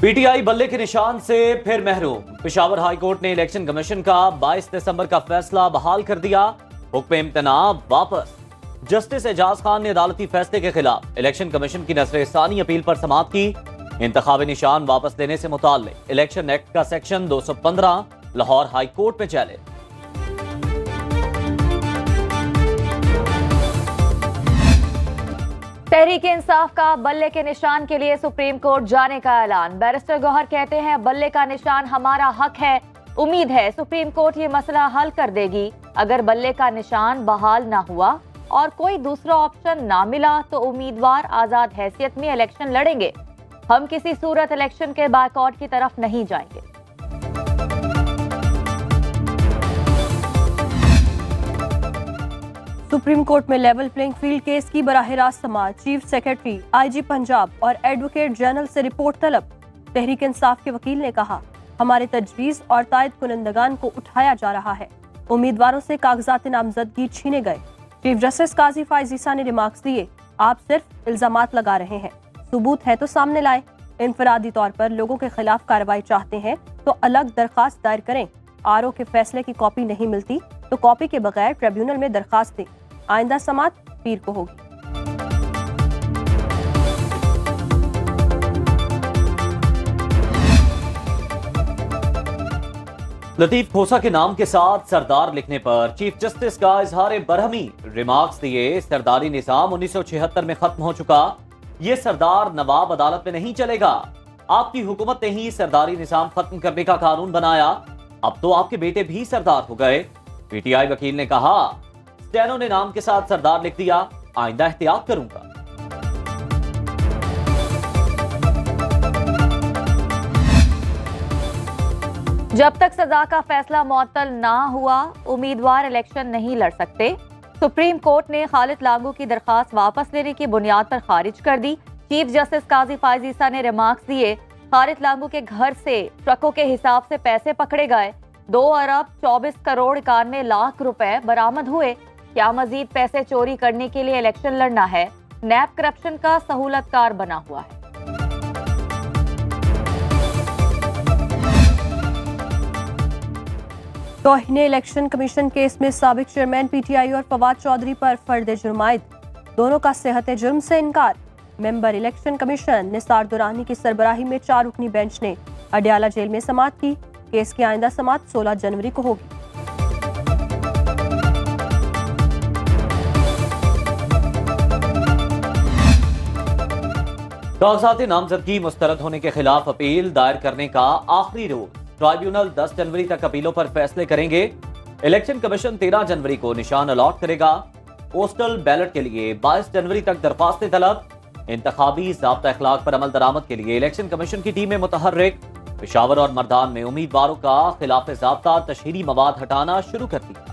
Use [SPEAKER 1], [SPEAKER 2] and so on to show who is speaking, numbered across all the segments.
[SPEAKER 1] PTI बल्ले के निशान से फिर महरूम। पेशावर हाई कोर्ट ने इलेक्शन कमीशन का 22 दिसंबर का फैसला बहाल कर दिया। हुक्म इम्तना वापस। जस्टिस एजाज खान ने अदालती फैसले के खिलाफ इलेक्शन कमीशन की नजरसानी अपील पर समाअत की। इंतखाबी निशान वापस लेने से मुताल्लिक इलेक्शन एक्ट का सेक्शन 215 लाहौर हाई कोर्ट में चैलेंज।
[SPEAKER 2] तहरीक इंसाफ का बल्ले के निशान के लिए सुप्रीम कोर्ट जाने का ऐलान। बैरिस्टर गौहर कहते हैं बल्ले का निशान हमारा हक है। उम्मीद है सुप्रीम कोर्ट ये मसला हल कर देगी। अगर बल्ले का निशान बहाल ना हुआ और कोई दूसरा ऑप्शन ना मिला तो उम्मीदवार आजाद हैसियत में इलेक्शन लड़ेंगे। हम किसी सूरत इलेक्शन के बायकॉट की तरफ नहीं जाएंगे।
[SPEAKER 3] सुप्रीम कोर्ट में लेवल प्लेइंग फील्ड केस की बराह रास्त समाअत। चीफ सेक्रेटरी आईजी पंजाब और एडवोकेट जनरल से रिपोर्ट तलब। तहरीक इंसाफ के वकील ने कहा हमारे तजवीज और तायद कुनंदगान को उठाया जा रहा है। उम्मीदवारों से कागजात नामजदगी छीने गए। चीफ जस्टिस काजी फायज ईसा ने रिमार्क्स दिए आप सिर्फ इल्जामात लगा रहे हैं, सबूत है तो सामने लाएं। इनफरादी तौर पर लोगों के खिलाफ कार्रवाई चाहते हैं तो अलग दरखास्त दायर करें। आरओ के फैसले की कॉपी नहीं मिलती तो कॉपी के बगैर ट्रिब्यूनल में दरखास्त दें। आइंदा समाअत पीर को होगी।
[SPEAKER 1] लतीफ खोसा के नाम के साथ सरदार लिखने पर चीफ जस्टिस का इजहार बरहमी। रिमार्क्स दिए सरदारी निजाम 1976 में खत्म हो चुका। ये सरदार नवाब अदालत में नहीं चलेगा। आपकी हुकूमत ने ही सरदारी निजाम खत्म करने का कानून बनाया। अब तो आपके बेटे भी सरदार हो गए। पीटीआई वकील ने कहा स्टेनो ने नाम के साथ सरदार लिख दिया, आइंदा एहतियात करूंगा।
[SPEAKER 2] जब तक सजा का फैसला मुअत्तल ना हुआ उम्मीदवार इलेक्शन नहीं लड़ सकते। सुप्रीम कोर्ट ने खालिद लागू की दरखास्त वापस लेने की बुनियाद पर खारिज कर दी। चीफ जस्टिस काजी फायज ईसा ने रिमार्क्स दिए खालिद लागू के घर से ट्रकों के हिसाब से पैसे पकड़े गए। 2 अरब 24 करोड़ 91 लाख रुपए बरामद हुए। क्या मजीद पैसे चोरी करने के लिए इलेक्शन लड़ना है? नैब करप्शन का सहूलतकार बना हुआ है।
[SPEAKER 3] तौहीन इलेक्शन कमीशन केस में साबिक चेयरमैन पीटीआई और फवाद चौधरी पर फर्द जुर्माइद। दोनों का सेहत जुर्म से इनकार। Member election commission Nisar Durrani की सरबराही में 4 रुकनी बेंच ने अडयाला जेल में समाअत की। केस की आइंदा समाअत 16 जनवरी को होगी।
[SPEAKER 1] कागजात नामजदगी मुस्तरद होने के खिलाफ अपील दायर करने का आखिरी रोज। ट्राइब्यूनल 10 जनवरी तक अपीलों पर फैसले करेंगे। इलेक्शन कमीशन 13 जनवरी को निशान अलॉट करेगा। पोस्टल बैलेट के लिए 22 जनवरी तक दरख्वास्तें तलब। इंतखाबी ज़ाब्ता अखलाक पर अमल दरामद के लिए इलेक्शन कमीशन की टीमें मुतहर्रिक। पेशावर और मर्दान में उम्मीदवारों का खिलाफ ज़ाब्ता तशहीरी मवाद हटाना शुरू कर दिया।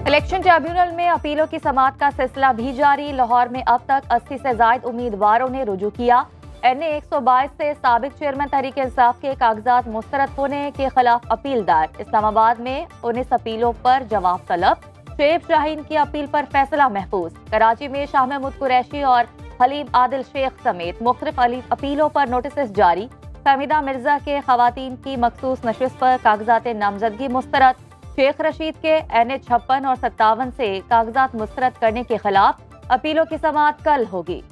[SPEAKER 2] इलेक्शन ट्रिब्यूनल में अपीलों की समाअत का सिलसिला भी जारी। लाहौर में अब तक 80 से जायद उम्मीदवारों ने रुजू किया। NA 122 से साबिक चेयरमैन तहरीक इंसाफ के कागजात मुस्तरद होने के खिलाफ अपील दायर। इस्लामाबाद में 19 अपीलों पर जवाब तलब। शुएब शाहीन की अपील पर फैसला महफूज। कराची में शाह महमूद कुरैशी और हलीम आदिल शेख समेत मुख्तलिफ अपीलों पर नोटिस जारी। फहमीदा मिर्जा के खवातीन की मखसूस नशिस्त पर कागजात नामजदगी मुस्तरद। शेख रशीद के NA 56 और 57 से कागजात मुस्तरद करने के खिलाफ अपीलों की समाअत कल होगी।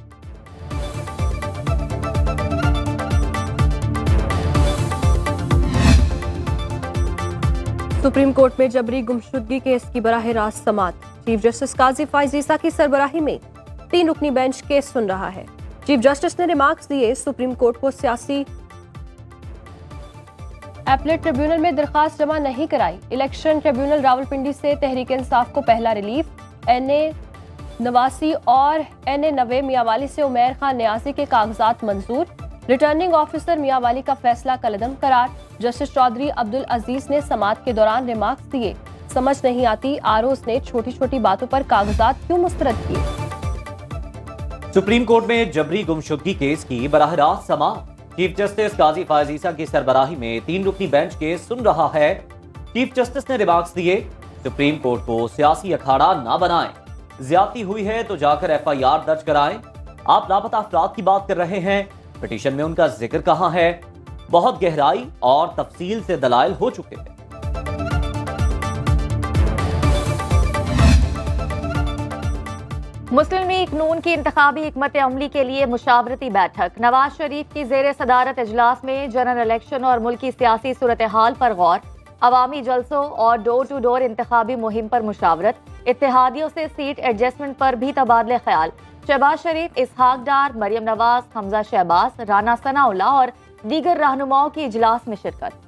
[SPEAKER 3] सुप्रीम कोर्ट में जबरी गुमशुदगी केस की बराह रास्त समाअत। चीफ जस्टिस काजी फायज ईसा की सरबराही में 3 रुकनी बेंच केस सुन रहा है। चीफ जस्टिस ने रिमार्क्स दिए सुप्रीम कोर्ट को सियासी एपलेट ट्रिब्यूनल में दरखास्त जमा नहीं कराई। इलेक्शन ट्रिब्यूनल रावलपिंडी से तहरीक इंसाफ को पहला रिलीफ। NA 89 और NA 90 मियांवाली से उमैर खान न्याजी के कागजात मंजूर। रिटर्निंग ऑफिसर मियांवाली का फैसला कलअदम करार। जस्टिस चौधरी अब्दुल अजीज ने समाअत के दौरान रिमार्क्स दिए समझ नहीं आती आरओज ने छोटी छोटी बातों पर कागजात क्यों मुस्तरद किए।
[SPEAKER 1] सुप्रीम कोर्ट में जबरी गुमशुदगी केस की बराह रास्त समाअत। चीफ जस्टिस काजी फायज ईसा की सरबराही में 3 रुकनी बेंच केस सुन रहा है। चीफ जस्टिस ने रिमार्क्स दिए सुप्रीम कोर्ट को सियासी अखाड़ा ना बनाएं। ज्यादती हुई है तो जाकर FIR दर्ज कराएं। आप लापता अफराद की बात कर रहे हैं, पिटीशन में उनका जिक्र कहां है? बहुत गहराई और तफसील से दलाइल हो चुके हैं।
[SPEAKER 2] मुस्लिम लीग नून की इंतखाबी हिकमत अमली के लिए मुशावरती बैठक। नवाज शरीफ की जेर सदारत इजलास में जनरल इलेक्शन और मुल्की सियासी सूरत हाल पर गौर, अवामी जलसों और डोर टू डोर इंतखाबी मुहिम पर मुशावरत, इत्तेहादियों से सीट एडजस्टमेंट पर भी तबादले ख्याल। शहबाज शरीफ, इसहाक डार, मरियम नवाज, हमजा शहबाज, राना सनाउल्लाह और दीगर रहनुमाओं की इजलास में शिरकत।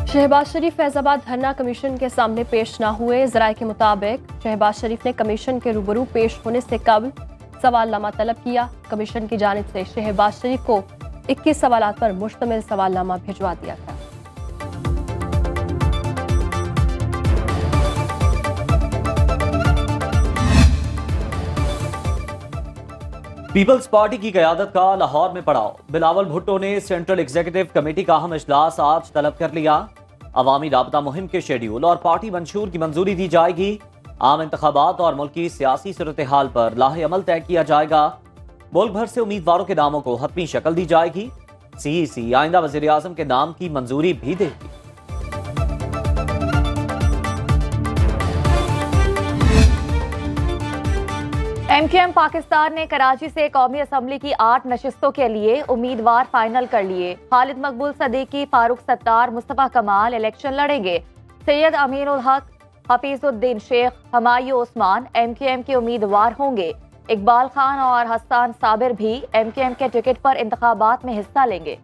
[SPEAKER 3] शहबाज शरीफ फैजाबाद धरना कमीशन के सामने पेश न हुए। जराये के मुताबिक शहबाज शरीफ ने कमीशन के रूबरू पेश होने से कबल सवालनामा तलब किया। कमीशन की जानिब से शहबाज शरीफ को 21 सवालात पर मुश्तमिल सवालनामा भिजवा दिया गया।
[SPEAKER 1] पीपल्स पार्टी की क़यादत का लाहौर में पड़ाव। बिलावल भुट्टो ने सेंट्रल एग्जीक्यूटिव कमेटी का अहम इजलास आज तलब कर लिया। अवामी राबता मुहिम के शेड्यूल और पार्टी मंशूर की मंजूरी दी जाएगी। आम इंतखाबात और मुल्क की सियासी सूरत हाल पर लाहे अमल तय किया जाएगा। मुल्क भर से उम्मीदवारों के नामों को हतमी शक्ल दी जाएगी। CEC आइंदा वज़ीर आज़म के नाम की मंजूरी भी देगी।
[SPEAKER 2] MQM पाकिस्तान ने कराची से कौमी असम्बली की 8 नशिस्तों के लिए उम्मीदवार फाइनल कर लिए। खालिद मकबूल सदीकी, फारूक सत्तार, मुस्तफा कमाल इलेक्शन लड़ेंगे। सैयद अमीन उल हक, हफीजुद्दीन शेख, हमायूं उस्मान MQM के उम्मीदवार होंगे। इकबाल खान और हसन साबिर भी MQM के टिकट पर इंतखाबात में हिस्सा लेंगे।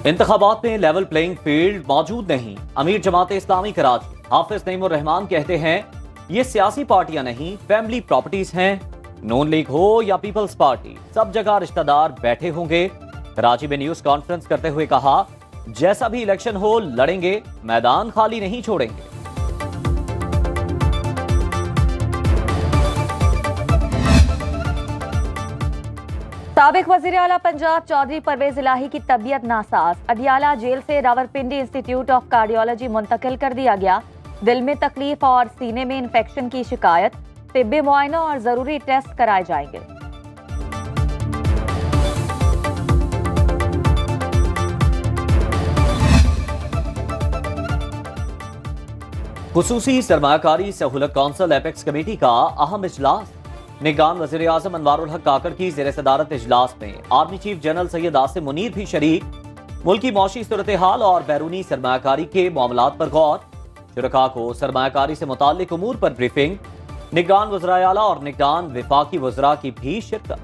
[SPEAKER 1] इंतखाबात में लेवल प्लेइंग फील्ड मौजूद नहीं। अमीर जमात इस्लामी कराची हाफिज नईमुर रहमान कहते हैं, ये सियासी पार्टियां नहीं, फैमिली प्रॉपर्टीज हैं। नून लीग हो या पीपल्स पार्टी, सब जगह रिश्तेदार बैठे होंगे। कराची में न्यूज कॉन्फ्रेंस करते हुए कहा, जैसा भी इलेक्शन हो लड़ेंगे, मैदान खाली नहीं छोड़ेंगे।
[SPEAKER 2] साबिक वजीर आला पंजाब चौधरी परवेज इलाही की तबीयत नासाज। अडियाला जेल से रावलपिंडी इंस्टीट्यूट ऑफ कार्डियोलॉजी मुंतकिल कर दिया गया। दिल में तकलीफ और सीने में इंफेक्शन की शिकायत। तिब्बी मुआयना और जरूरी टेस्ट कराए जाएंगे।
[SPEAKER 1] खुसूसी सरमायाकारी सहूलत कौंसिल एपेक्स कमेटी का अहम इजलास। निगरान वज़ीर आज़म अनवारुल हक काकड़ की ज़ेर सदारत इजलास में army chief general Syed Asim Munir भी शरीक। मुल्की मौशी सूरत हाल और बैरूनी सरमायाकारी के मामलात पर गौर। शुरका को सरमायाकारी से मुताल्लिक उमूर पर ब्रीफिंग। निगरान वज़राए आला और निगरान विफाकी वज़रा की भी शिरकत।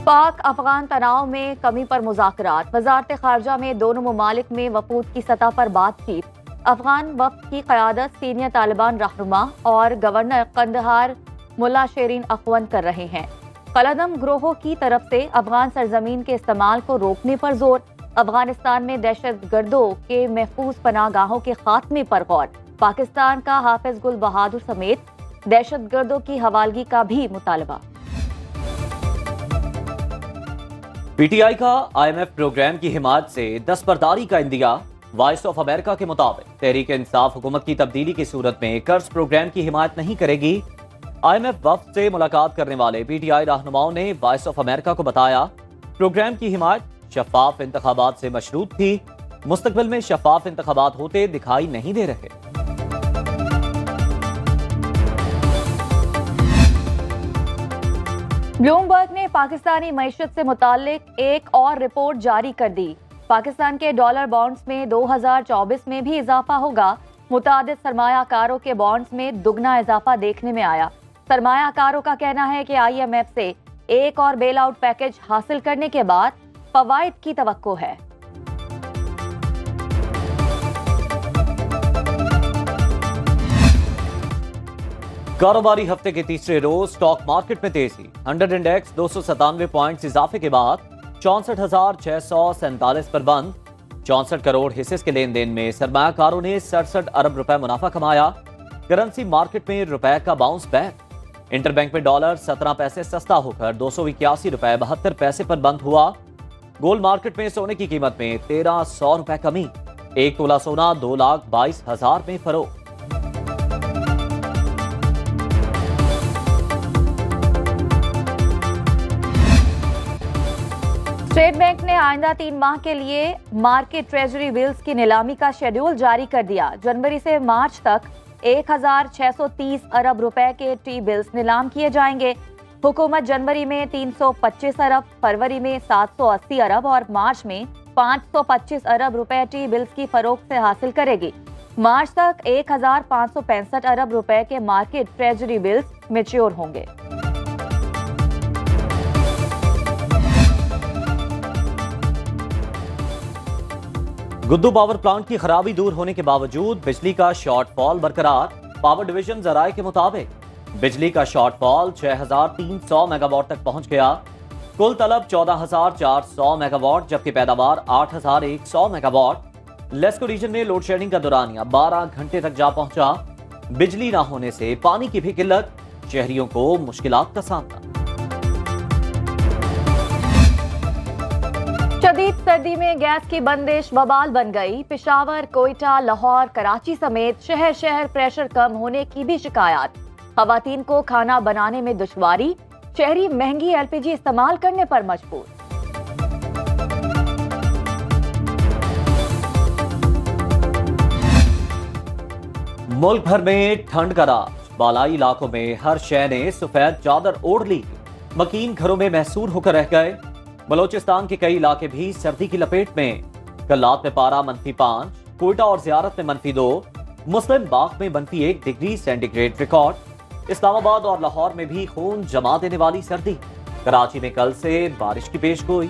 [SPEAKER 2] पाक अफगान तनाव में कमी पर मुज़ाकरात। वज़ारत ख़ारजा में दोनों ममालिक में वफूद की सतह पर बातचीत। अफगान वफ़द की क़यादत सीनियर तालिबान रहनुमा और गवर्नर कंदहार मुल्ला शेरीन अखवंद कर रहे हैं। कलदम ग्रोहों की तरफ से अफगान सरजमीन के इस्तेमाल को रोकने पर जोर। अफगानिस्तान में दहशतगर्दों के महफूज पनाहगाहों के खात्मे पर गौर। पाकिस्तान का हाफिज गुल बहादुर समेत दहशतगर्दों की हवालगी का भी मुतालबा।
[SPEAKER 1] PTI का IMF प्रोग्राम की हिमायत से दस्तबरदारी का इंदिया। वॉइस ऑफ अमेरिका के मुताबिक तहरीक इंसाफ हुकूमत की तब्दीली की सूरत में कर्ज प्रोग्राम की हिमायत नहीं करेगी। IMF वफ्द से मुलाकात करने वाले PTI रहनुमाओं ने वॉइस ऑफ अमेरिका को बताया, प्रोग्राम की हिमायत शफाफ इंतखाबात से मशरूत थी। मुस्तकबिल में शफाफ इंतखाबात होते दिखाई नहीं दे रहे।
[SPEAKER 2] ब्लूमबर्ग ने पाकिस्तानी मईशत से मुताल्लिक एक और रिपोर्ट जारी कर दी। पाकिस्तान के डॉलर बॉन्ड्स में 2024 में भी इजाफा होगा। मुतादिद सरमायाकारों के बॉन्ड्स में दुगना इजाफा देखने में आया। सरमायाकारों का कहना है कि IMF से एक और बेल आउट पैकेज हासिल करने के बाद फवाइद की तवक्को है।
[SPEAKER 1] कारोबारी हफ्ते के तीसरे रोज स्टॉक मार्केट में तेजी। 100 इंडेक्स 297 पॉइंट्स इजाफे के बाद 64,647 पर बंद। 64 करोड़ हिस्से के लेन देन में सरमायाकारों ने 67 अरब रुपए मुनाफा कमाया। करेंसी मार्केट में रुपए का बाउंस बैक। इंटरबैंक में डॉलर 17 पैसे सस्ता होकर 281 रुपए 72 पैसे पर बंद हुआ। गोल्ड मार्केट में सोने की कीमत में 1300 रुपए कमी। 1 तोला सोना 2,22,000 में फरोख्त।
[SPEAKER 2] स्टेट बैंक ने आइंदा 3 माह के लिए मार्केट ट्रेजरी बिल्स की नीलामी का शेड्यूल जारी कर दिया। जनवरी से मार्च तक 1,630 अरब रुपए के टी बिल्स नीलाम किए जाएंगे। हुकूमत जनवरी में 325 अरब, फरवरी में 780 अरब और मार्च में 525 अरब रुपए टी बिल्स की फरोख्त से हासिल करेगी। मार्च तक 1,565 अरब रुपए के मार्केट ट्रेजरी बिल्स मैच्योर होंगे।
[SPEAKER 1] गुद्दू पावर प्लांट की खराबी दूर होने के बावजूद बिजली का शॉर्टफॉल बरकरार। पावर डिवीजन जराये के मुताबिक बिजली का शॉर्टफॉल 6,300 मेगावाट तक पहुंच गया। कुल तलब 14,400 मेगावाट जबकि पैदावार 8,100 मेगावाट। लेस्को रीजन में लोड शेडिंग का दौरानिया 12 घंटे तक जा पहुंचा। बिजली ना होने से पानी की भी किल्लत, शहरियों को मुश्किलात का सामना।
[SPEAKER 2] शदीद सर्दी में गैस की बंदिश बवाल बन गई। पेशावर, कोयटा, लाहौर, कराची समेत शहर शहर प्रेशर कम होने की भी शिकायत। खवातीन को खाना बनाने में दुश्वारी, शहरी महंगी एलपीजी इस्तेमाल करने पर मजबूर।
[SPEAKER 1] मुल्क भर में ठंड का राज। बालाई इलाकों में हर शय ने सफेद चादर ओढ़ ली। मकीन घरों में महसूर होकर रह गए। बलोचिस्तान के कई इलाके भी सर्दी की लपेट में। कल्लात में पारा -5, कोयटा और ज़ियारत में -2, मुस्लिम बाग में -1 डिग्री सेंटीग्रेड रिकॉर्ड। इस्लामाबाद और लाहौर में भी खून जमा देने वाली सर्दी। कराची में कल से बारिश की पेशगोई।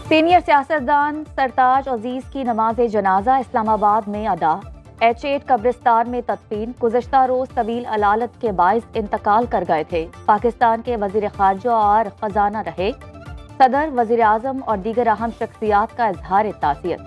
[SPEAKER 2] सीनियर सियासतदान सरताज अजीज की नमाज जनाजा इस्लामाबाद में अदा। H8 कब्रिस्तान में तदफीन। गुज़श्ता रोज तवील अलालत के बाइस इंतकाल कर गए थे। पाकिस्तान के वजीर खारजा और खजाना रहे। सदर, वजीर आजम और दीगर अहम शख्सियात का इजहार ताज़ियत।